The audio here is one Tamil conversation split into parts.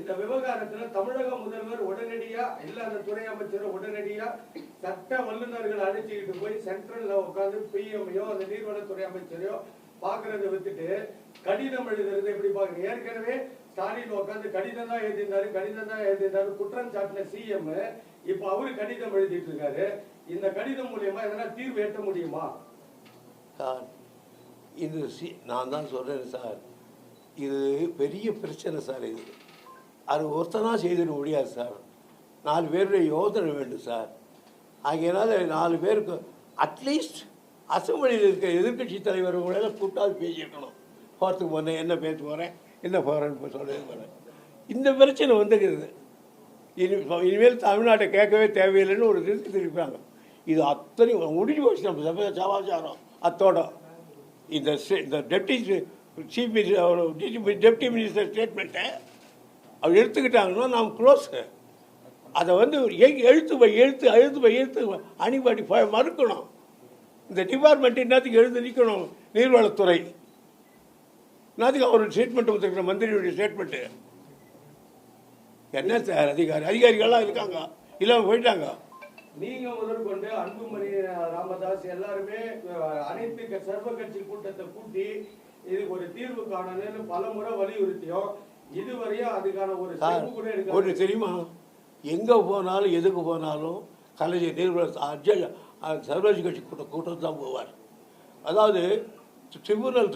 இந்த விவகாரத்துல தமிழக முதல்வர் உடனடியா இல்ல அந்த துறை அமைச்சர் உடனடியா சட்ட வல்லுநர்கள் அழைச்சிக்கிட்டு போய் சென்ட்ரல்ல உட்காந்து பிஎம்ஐயோ அந்த நீர்வளத்துறை அமைச்சரையோ பாக்குறதை விட்டுட்டு கடிதம் எழுதுறது எப்படி பாக்குறீங்க? ஏற்கனவே ஸ்டாலின் உட்காந்து கடிதம் தான் எழுதியிருந்தாரு குற்றம் சாட்டின சிஎம் இப்ப அவரு கடிதம் எழுதிட்டு இருக்காரு. இந்த கடிதம் மூலியமா எதனா தீர்வு எட்ட முடியுமா சார்? இது நான் தான் சொல்றேன் சார், இது பெரிய பிரச்சனை சார். இது அது ஒருத்தனா செய்திட முடியாது சார். 4 பேருடைய யோசனை வேண்டும் சார். ஆகையினால 4 பேருக்கு அட்லீஸ்ட் அசம்பிளியில் இருக்கிற எதிர்கட்சி தலைவர்களோட கூட்டாவது பேசியிருக்கணும். போகிறதுக்கு முன்னே என்ன பேச போகிறேன் என்ன போகிறேன்னு சொல்ல போகிறேன். இந்த பிரச்சனை வந்துருக்குது. இனிமேல் தமிழ்நாட்டை கேட்கவே தேவையில்லைன்னு ஒரு திருப்பாங்க. இது அத்தனை முடிஞ்சு போச்சு நம்ம சமாச்சாரம். அத்தோட இந்த டெப்டி சீஃப் டெப்டி மினிஸ்டர் ஸ்டேட்மெண்ட்டை அவர் எடுத்துக்கிட்டாங்கன்னா நாம் க்ளோஸு. அதை எழுத்து அணிபாடி மறுக்கணும். இந்த டிபார்ட்மெண்ட் என்னத்துக்கு எழுந்து நிற்கணும்? நீர்வளத்துறை என்னத்துக்கு அவர் ஸ்டேட்மெண்ட் கொடுத்துருக்கிற மந்திரியுடைய ஸ்டேட்மெண்ட்டு என்ன சார்? அதிகாரிகள்லாம் இருக்காங்க, இல்லாமல் போயிட்டாங்க. நீங்க முதற்கொண்டு அன்புமணி ராமதாஸ் எல்லாருமே அனைத்து சர்வ கட்சி கூட்டத்தை கூட்டி இதுக்கு ஒரு தீர்வு காணணும்னு பல முறை வலியுறுத்தியும் இதுவரையும் அதுக்கான ஒரு ஸ்டெப் கூட எடுக்க. ஒன்று தெரியுமா, எங்கே போனாலும் எதுக்கு போனாலும் கலைஞர் நீர்வள சர்வகட்சி கட்சி கூட்டம் தான் போவார். அதாவது ட்ரிபுனல்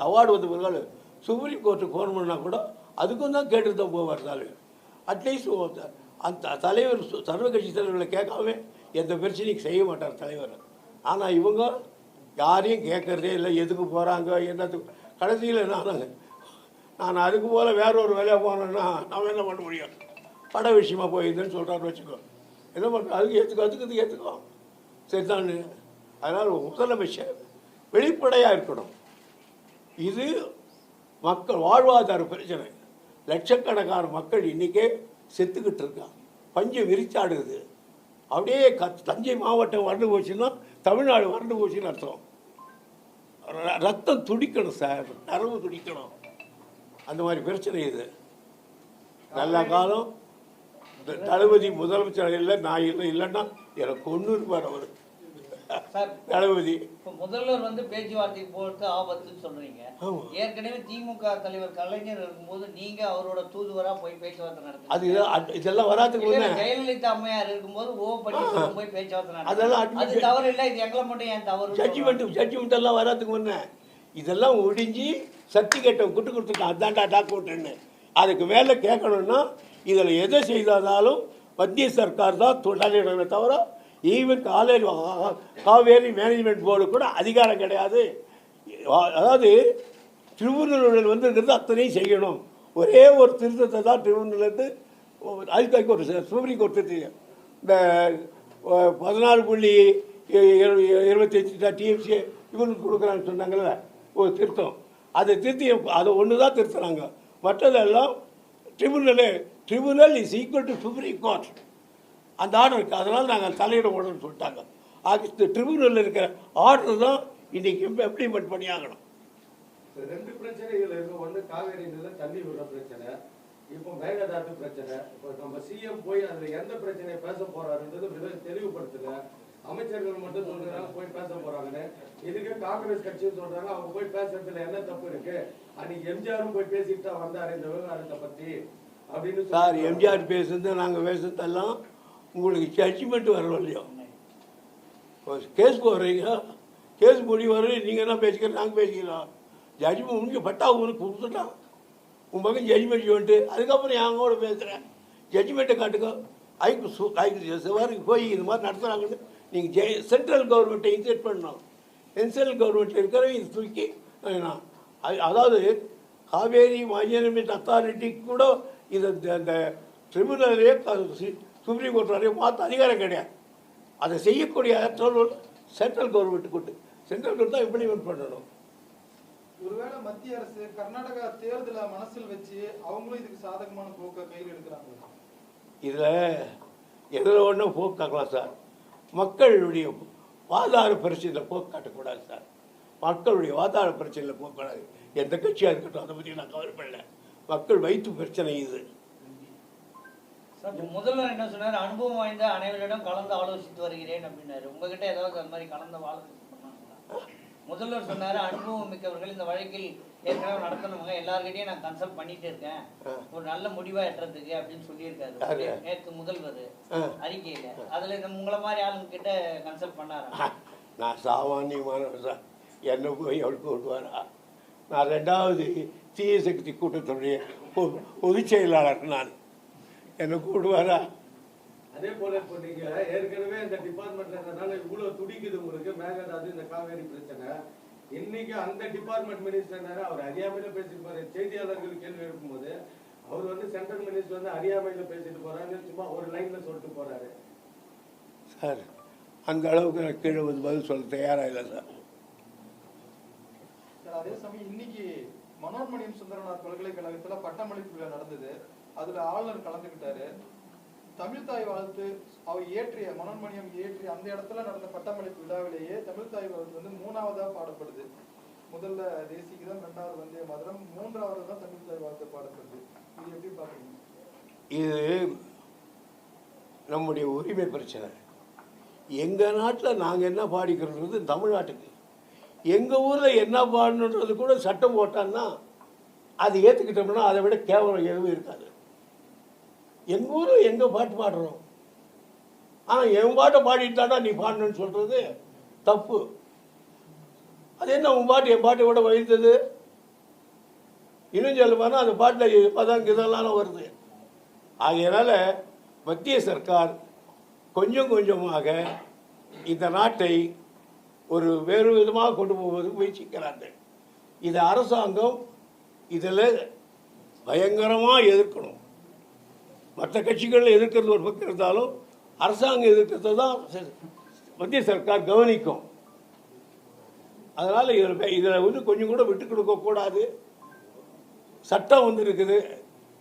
அவார்டு வந்த பிறகு சுப்ரீம் கோர்ட்டுக்கு ஃபோன் பண்ணால் கூட அதுக்கும் தான் கேட்டுட்டு தான் போவார் தலைவர். அட்லீஸ்ட் அந்த தலைவர் சர்வகட்சி தலைவர்களை கேட்காம எந்த பிரச்சனையும் செய்ய மாட்டார் தலைவர். ஆனால் இவங்க யாரையும் கேட்கறதே இல்லை, எதுக்கு போகிறாங்க என்னத்துக்கு. கடைசியில் நான் அதுக்கு போல் வேற ஒரு வேலையாக போனேன்னா நம்ம என்ன பண்ண முடியும்? பட விஷயமா போயிருந்தேன்னு சொல்கிறான்னு வச்சுக்கோ, என்ன பண்ணுறோம்? அதுக்கு ஏற்றுக்கோ சரிதான். அதனால் முதலமைச்சர் வெளிப்படையாக இருக்கணும். இது மக்கள் வாழ்வாதார பிரச்சனை. லட்சக்கணக்கான மக்கள் இன்றைக்கே செத்துக்கிட்டு இருக்கான். பஞ்சம் விரிச்சாடுது. அப்படியே தஞ்சை மாவட்டம் வறண்டு போச்சுன்னா தமிழ்நாடு வறண்டு போச்சுன்னு அர்த்தம். ரத்தம் துடிக்கணும் சார், நரம்பு துடிக்கணும். அந்த மாதிரி பிரச்சனை இது. நல்ல காலம் தளபதி முதலமைச்சர் இல்லை, நான் இல்லைன்னா எனக்கு கொண்டு இருப்பார் அவர் தளபதி. முதல்வர் பேச்சுவார்த்தைக்கு போறது ஆபத்துன்னு சொல்றீங்க. ஏற்கனவே திமுக தலைவர் கலைஞர் இருக்கும்போது நீங்க அவரோட தூதுவரா போய் பேச்சுவார்த்தை நடத்துங்க. அது இதெல்லாம் வராதுக்கு முன்ன ஜெயலலிதா அம்மையார் இருக்கும்போது பன்னீர்செல்வம் போய் பேச்சுவார்த்தை நடத்துங்க. அது தவறு இல்லை, இது எங்களை மட்டும் ஏன் தவறு? ஜட்ஜ்மெண்ட் எல்லாம் வராதுக்கு முன்ன இதெல்லாம் ஒடிஞ்சு சர்டிஃபிகேட்டை குட்டு கொடுத்துட்டான். அதான்டா டாக்குமெண்ட்டுன்னு. அதுக்கு மேலே கேட்கணும்னா இதில் எதை செய்தாலும் மத்திய சர்க்கார் தான் தலையிடவே தவிர ஈவன் காவேரி மேனேஜ்மெண்ட் போர்டு கூட அதிகாரம் கிடையாது. அதாவது ட்ரிபுனல் வந்துருக்கிறது அத்தனையும் செய்யணும். ஒரே ஒரு திருத்தத்தை தான் ட்ரிபுனல்லேருந்து அதுக்கு ஒரு சுப்ரீம் கோர்ட் திருத்தி இந்த 14.25 டிஎம்சி இவனுக்கு கொடுக்குறான்னு சொன்னாங்கல்ல ஒரு திருத்தம், அதை திருத்தி அதை ஒன்று தான் திருத்துறாங்க. மற்றதெல்லாம் tribunal is equal to supreme court அந்த ஆர்டர் இருக்குது. அதனால் நாங்கள் தலையிட உடனே சொல்லிட்டாங்க. இந்த ட்ரிபுனலில் இருக்கிற ஆர்டர் தான் இன்றைக்கி இம்ப்ளிமெண்ட் பண்ணி ஆகணும். 2 பிரச்சனைகள் இருக்கு. ஒன்று காவேரி தண்ணி விடுற பிரச்சனை, இப்போ மேகதாட்டு பிரச்சனை. இப்போ நம்ம சிஎம் போய் அதில் எந்த பிரச்சனையை பேச போறாருன்றது தெளிவுபடுத்தல. அமைச்சர்கள் மட்டும் சொல்றாங்க போய் பேச போறாங்கன்னு. இதுக்கு காங்கிரஸ் கட்சியும் சொல்றாங்க அவங்க போய் பேசுறதுல என்ன தப்பு இருக்கு? அன்னைக்கு எம்ஜிஆரும் போய் பேசிட்டு தான் வந்தாரு இந்த விவகாரத்தை பத்தி அப்படின்னு. சார் எம்ஜிஆர் பேசுறது நாங்கள் பேசுறதெல்லாம் உங்களுக்கு ஜட்ஜ்மெண்ட் வரணும் இல்லையோ? கேஸ் போடுறீங்க, கேஸ் முடிவு வர நீங்கள் என்ன பேசிக்கிறோம், நாங்கள் பேசிக்கலாம். ஜட்ஜ்மெண்ட் முடிஞ்சு பட்டா உங்களுக்கு கொடுத்துட்டான் உன் பக்கம் ஜட்ஜ்மெண்ட் வந்துட்டு அதுக்கப்புறம் என் கூட பேசுகிறேன். ஜட்ஜ்மெண்ட்டை காட்டுங்க. ஐக்கு போய் இது மாதிரி நடத்துகிறாங்கன்னு நீங்கள் சென்ட்ரல் கவர்மெண்ட்டை இன்செக்ட் பண்ணணும். சென்ட்ரல் கவர்மெண்ட்டில் இருக்கிறவங்க இது தூக்கி அதாவது காவேரி மேனேஜ்மெண்ட் அத்தாரிட்டி கூட இது இந்த ட்ரிபுனலே சுப்ரீம் கோர்ட் வரையும் பார்த்து அதிகாரம் கிடையாது. அதை செய்யக்கூடிய சென்ட்ரல் கவர்மெண்ட் கொண்டு சென்ட்ரல் கவர்மெண்ட் தான் இம்ப்ளிமெண்ட் பண்ணணும். ஒருவேளை மத்திய அரசு கர்நாடகா தேர்தலை மனசில் வச்சு அவங்களும் இதுக்கு சாதகமான போக்கை கையில் எடுக்கிறாங்க. இதில் எதில் ஒன்றும் போக்கு காட்டலாம் சார். மக்களுடைய வாதார பிரச்சனையில் போக்கு காட்டக்கூடாது சார். மக்களுடைய வாதார பிரச்சனையில் போக்கக்கூடாது. எந்த கட்சியாக இருக்கட்டும் அதை பற்றி நான் கவலைப்படல. மக்கள் வயிற்று பிரச்சனை இது. முதல்வர் என்ன சொன்னார், அனுபவம் வாய்ந்த அனைவரிடம் கலந்து ஆலோசித்து வருகிறேன் அப்படின்னாரு. உங்ககிட்ட ஏதாவது அந்த மாதிரி கலந்து ஆலோசித்து பண்ணாங்களா? முதல்வர் சொன்னாரு, அனுபவம் மிக்கவர்கள் இந்த வழக்கில் ஏற்கனவே நடத்தணுங்க, எல்லார்கிட்டையும் நான் கன்சல்ட் பண்ணிட்டு இருக்கேன், ஒரு நல்ல முடிவா எட்டுறதுக்கு அப்படின்னு சொல்லியிருக்காரு நேற்று முதல்வர் அறிக்கையில. அதுல இந்த உங்களை மாதிரி ஆளுங்க கிட்ட கன்சல்ட் பண்ணாரா? நான் சாமானியமானவர் தான், என்ன போய் அவளுக்கு விடுவாரா? நான் 2வது தீய சக்தி கூட்டத்துடைய பொதுச் செயலாளர், நான் என்ன கூடுவாரா? அதே போல இப்போ நீங்க ஏற்கனவே இந்த டிபார்ட்மெண்ட்ல இருந்தனால இவ்வளவு துடிக்குது உங்களுக்கு மேகதாது இந்த காவேரி பிரச்சனை. இன்னைக்கு அந்த டிபார்ட்மெண்ட் மினிஸ்டர் அவர் அறியாமையில பேசிட்டு போறாரு. செய்தியாளர்கள் கேள்வி எழுப்பும்போது அவர் வந்து சென்ட்ரல் மினிஸ்டர் வந்து அறியாமையில பேசிட்டு போறாரு, சும்மா ஒரு லைன்ல சொல்லிட்டு போறாரு. சார் அந்த அளவுக்கு நான் கீழே வந்து பதில் சொல்ல தயாராக இல்லை சார். அதே சமயம் இன்னைக்கு மனோன்மணியம் சுந்தரனார் பல்கலைக்கழகத்துல பட்டமளிப்பு விழா நடந்தது. அதுல ஆளுநர் கலந்துக்கிட்டாரு. தமிழ்தாய் வாழ்த்து அவர் இயற்றிய மனோன்மணியம் இயற்றிய அந்த இடத்துல நடந்த பட்டமளிப்பு விழாவிலேயே தமிழ்தாய் வாழ்த்து வந்து 3ஆவதா பாடப்படுது. முதல்ல தேசிகதம், 2வது வந்தே மாதரம், 3வது தான் தமிழ்தாய் வாழ்த்து பாடப்படுது. இது எப்படி பாக்குறீங்க? இது நம்முடைய உரிமை பிரச்சனை. எங்கள் நாட்டில் நாங்கள் என்ன பாடிக்கிறது தமிழ்நாட்டுக்கு, எங்கள் ஊரில் என்ன பாடணுன்றது கூட சட்டம் போட்டான்னா அது ஏற்றுக்கிட்டோம்னா அதை விட கேவலம் எதுவும் இருக்காது. எங்கள் ஊரில் எங்கள் பாட்டு பாடுறோம், ஆனால் என் பாட்டை பாடிட்டாடா நீ பாடணுன்னு சொல்கிறது தப்பு. அது என்ன உன் பாட்டு என் பாட்டை விட வகித்தது? இன்னும் சொல்ல போனால் அந்த பாட்டில் பதம் இதெல்லாம் வருது. ஆகையினால மத்திய சர்க்கார் கொஞ்சம் கொஞ்சமாக இந்த நாட்டை ஒரு வேறு விதமாக கொண்டு போவதற்கு முயற்சிக்கிறார்கள். இது அரசாங்கம் இதில் பயங்கரமாக எதிர்க்கணும். மற்ற கட்சிகள் எதிர்க்கிறது ஒரு பக்கம் இருந்தாலும் அரசாங்கம் எதிர்க்கிறது தான் மத்திய சர்க்கார் கவனிக்கும். அதனால் இதில் வந்து கொஞ்சம் கூட விட்டு கொடுக்கக்கூடாது. சட்டம் வந்திருக்குது,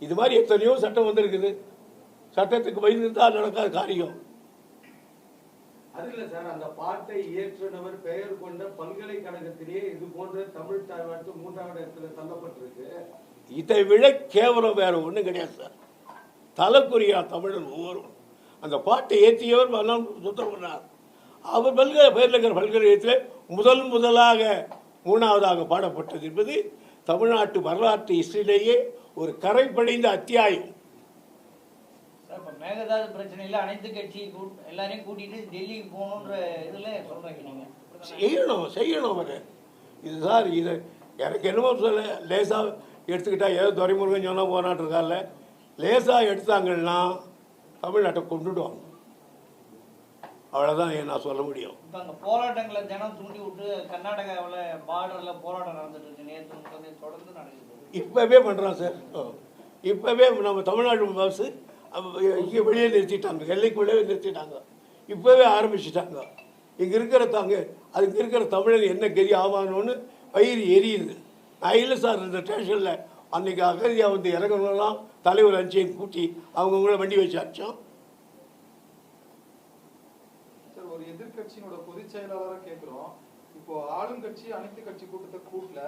இது மாதிரி எத்தனையோ சட்டம் வந்திருக்குது. சட்டத்துக்கு பயந்துதான் நடக்காத காரியம். அது இல்ல சார், அந்த பாட்டை இயற்றினவர் பெயர் கொண்ட பல்கலைக்கழகத்திலேயே இது போன்ற தமிழ் தாய் வாழ்த்து 3வது இடத்துல தள்ளப்பட்டிருக்கு. இதை விட கேவலம் வேற ஒன்றும் கிடையாது சார். தலைக்குரியா தமிழர் ஒவ்வொருவரும் அந்த பாட்டை ஏற்றியவர் சுத்தம் பண்ணார். அவர் பல்கலைக்கழகத்தில் முதலாக 3ஆவதாக பாடப்பட்டது என்பது தமிழ்நாட்டு வரலாற்று ஹிஸ்டரியிலேயே ஒரு கரைப்படைந்த அத்தியாயம். மேகதாது பிரச்சனையில அனைத்து கட்சி எல்லாரையும் கூட்டிட்டு டெல்லிக்கு போகணுன்ற இதுல சொல்றீங்க நீங்க. செய்யணும் அவர் இது சார். இது எனக்கு என்னமோ சொல்ல லேசாக எடுத்துக்கிட்டா ஏதோ துரைமுருகன் சொன்னால் போனாட்டு இருக்கால, லேசாக எடுத்தாங்கன்னா தமிழ்நாட்டை கொண்டுடுவாங்க. அவ்வளோதான் நான் சொல்ல முடியும். இப்போ அங்கே போராட்டங்களை ஜனம் தூண்டி விட்டு கர்நாடகாவில் பார்டரில் போராட்டம் நடந்துட்டு இருக்கு, நேற்று தொடர்ந்து நடக்குது. இப்போவே பண்ணுறான் சார். இப்போவே நம்ம தமிழ்நாடு பஸ் இங்கே வெளியே நிறுத்திட்டாங்க, எல்லைக்குள்ளே நிறுத்திட்டாங்க. இப்போவே ஆரம்பிச்சுட்டாங்க. இங்கே இருக்கிற அதுக்கு இருக்கிற தமிழர் என்ன கதி ஆவானோன்னு வயிறு எரியுது. நான் இல்லை சார், இந்த ஸ்டேஷனில் அன்றைக்கி அகதியாக வந்து இறங்கணும்லாம் தலைவர் அஞ்சையும் கூட்டி அவங்கவுங்கள வண்டி வச்சு அடித்தோம். சார், ஒரு எதிர்கட்சியினோட பொதுச் செயலாளராக கேட்குறோம். இப்போ ஆளுங்கட்சி அனைத்து கட்சி கூட்டத்தை கூட்டல,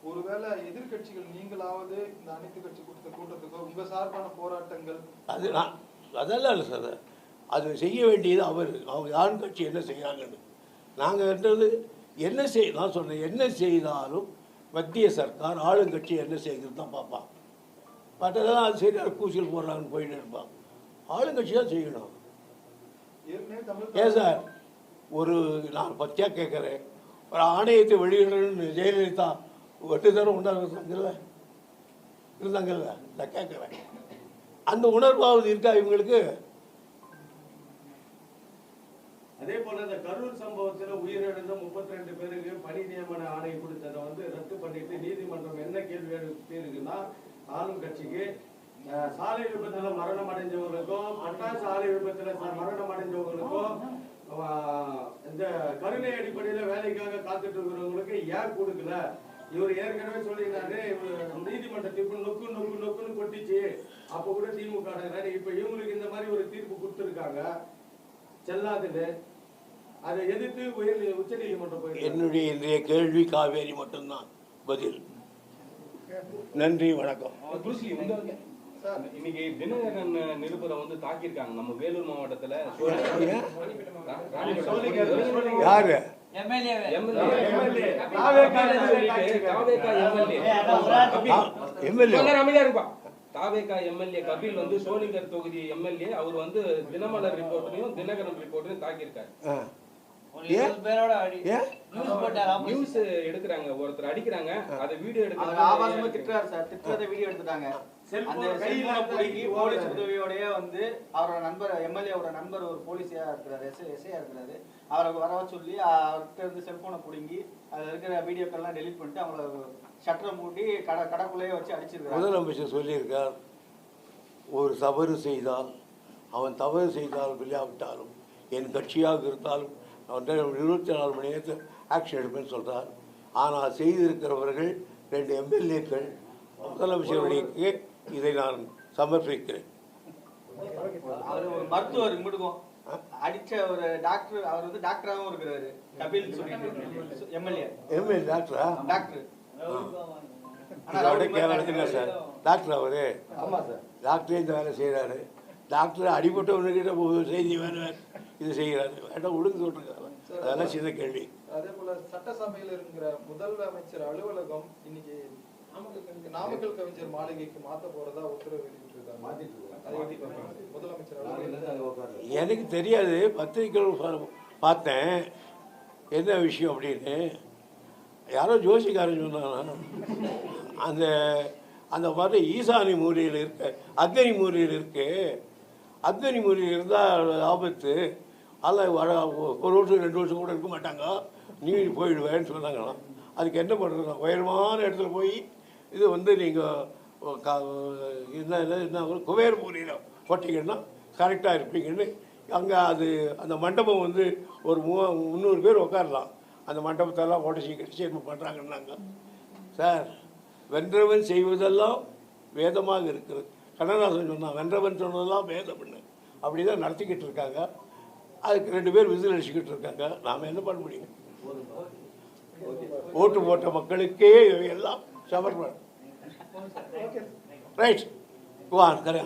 ஒருவேளை எதிர்கட்சிகள் நீங்களாவது இந்த அனைத்து கட்சி கூட்டத்தை கூட்டத்துக்கோ உங்க சார்பான போராட்டங்கள் அதெல்லாம் இல்லை சார். அது செய்ய வேண்டியது அவங்க ஆளுங்கட்சி என்ன செய்கிறாங்கன்னு. நாங்கள்ன்றது என்ன நான் சொன்னேன், என்ன செய்தாலும் மத்திய சர்க்கார் ஆளுங்கட்சி என்ன செய்கிறது தான் பார்ப்பான். மற்றதெல்லாம் அது சரியாக கூச்சல் போடுறாங்கன்னு போயிட்டு இருப்பான். ஆளுங்கட்சி தான் செய்யணும். ஏன் சார், நான் பத்தியாக கேட்குறேன், ஒரு ஆணையத்தை வெளியிடணும்னு ஜெயலலிதா 8 தரம் இருந்தாங்கல்ல, நான் கேட்குறேன், அந்த உணர்வாவது இருக்கா இவங்களுக்கு? அதே போல இந்த கரூர் சம்பவத்தில் உயிரிழந்த 32 பேருக்கு பணி நியமன ஆணை கொடுத்ததை வந்து ரத்து பண்ணிட்டு நீதிமன்றம் என்ன கேள்வி எழுப்பி இருக்குன்னா, ஆளும் கட்சிக்கு சாலை விபத்துல மரணம் அடைஞ்சவங்களுக்கும் பட்டாசு ஆலை விபத்துல மரணம் அடைஞ்சவங்களுக்கும் இந்த கருணை அடிப்படையில வேலைக்காக காத்துட்டு இருக்கிறவங்களுக்கு ஏன் கொடுக்கல? இவர் ஏற்கனவே சொல்லியிருந்தாரு, நீதிமன்ற தீர்ப்பு நொக்குன்னு கொட்டிச்சு. அப்ப கூட திமுக இப்ப இவங்களுக்கு இந்த மாதிரி ஒரு தீர்ப்பு கொடுத்துருக்காங்க செல்லாதுன்னு, அதை எதிர்த்து உச்ச நீதிமன்றம் போய். என்னுடைய இன்றைய கேள்வி காவேரி மட்டும்தான் பதில். நன்றி, வணக்கம். புருஸ்லி, இன்னைக்கு தினகரன் நிருபரை வந்து தாக்கியிருக்காங்க நம்ம வேலூர் மாவட்டத்துல. யாரு? தாவேகா எம்எல்ஏ கபில் வந்து சோளிங்கர் தொகுதி எம்எல்ஏ. அவர் வந்து தினமலர் ரிப்போர்ட்டையும் தினகரன் ரிப்போர்ட்டையும் தாக்கியிருக்காரு. நியூஸ் எடுக்கிறாங்க, ஒருத்தர் அடிக்கிறாங்க, அதை வீடியோ ஆபாசமா திட்டுறாரு சார். திட்டுறத வீடியோ எடுத்துட்டாங்க. அந்த செல்போனை பிடிங்கி போலீஸ் உதவியோடய வந்து அவரோட நண்பர், எம்எல்ஏவோட நண்பர் ஒரு போலீஸா இருக்கிறாரு, எஸ்ஐயா இருக்கிறாரு, அவரை வர சொல்லி அவர்கிட்ட இருந்து செல்போனை பிடுங்கி அதுல இருக்கிற வீடியோக்கெல்லாம் டெலிட் பண்ணிட்டு அவங்கள ஷட்டரை மூடி கடைக்குள்ளேயே வச்சு அடிச்சிருக்காரு. முதலமைச்சர் சொல்லியிருக்கார், ஒரு தவறு செய்தால், அவன் தவறு செய்தால் விளையாவிட்டாலும் என் கட்சியாக இருந்தாலும் 24 மணி நேரத்தில் ஆக்ஷன் எடுப்பேன்னு சொல்கிறார். ஆனால் செய்திருக்கிறவர்கள் 2 எம்எல்ஏக்கள். முதலமைச்சர்களுக்கு இதை நான் சமர்ப்பிக்கிறேன். அவர் ஒரு மருத்துவர் முடுக்கும் அடிச்ச ஒரு டாக்டர், அவர் வந்து டாக்டராகவும் இருக்கிறாரு. கபில் சொல்லிட்டு எம்எல்ஏ டாக்டரா? டாக்டர். சார் டாக்டர் அவரு? ஆமாம் சார், டாக்டரே இந்த வேலை செய்கிறாரு. டாக்டர் அடிபட்டவனுக்கிட்ட செய்தி வேறு இது செய்கிறாரு. வேண்டாம் ஒழுங்கு சொல்லிருக்காரு. அதெல்லாம் சின்ன கேள்வி. அதே போல சட்டசபையில் இருக்கிற முதலமைச்சர் அலுவலகம் இன்னைக்கு நாமக்கல் கவிஞர் மாளிகைக்கு மாத்த போறதா உத்தரவு வெளியிட்டிருக்காங்க. முதலமைச்சர் அலுவலகம் எனக்கு தெரியாது, பத்திரிகைகள் பார்த்தேன் என்ன விஷயம் அப்படின்னு. யாரோ ஜோசிக்காரன் சொன்னாங்கன்னா அந்த அந்த மாதிரி ஈசானி மூலையில் இருக்க அக்னி மூலையில் இருக்கு. அக்னி மூலையில் இருந்தால் ஆபத்து. அதில் 1 வருஷம் 2 வருஷம் கூட இருக்க மாட்டாங்க, நீ போயிடுவேன்னு சொன்னாங்களாம். அதுக்கு என்ன பண்ணுறது? உயரமான இடத்துல போய் இது வந்து நீங்கள் என்ன குபேர மூலையில் போட்டிங்கன்னா கரெக்டாக இருப்பீங்கன்னு. அங்கே அந்த மண்டபம் வந்து ஒரு 300 பேர் உட்காரலாம். அந்த மண்டபத்தெல்லாம் உடச்சி கடிச்சு என்ன பண்ணுறாங்கன்னாங்க. சார், வென்றவன் செய்வதெல்லாம் வேதமாக இருக்கிறது. கண்ணதாசன் சொன்னான், வென்றவன் சொன்னதெல்லாம் வேதம்னு. அப்படி தான் நடத்திக்கிட்டு இருக்காங்க. அதுக்கு 2 பேர் விசில் அடிச்சுக்கிட்டு இருக்காங்க. நாம் என்ன பண்ண முடியும்? ஓட்டு போட்ட மக்களுக்கே எல்லாம் சமர்ப்பணம். ரைட், கரையா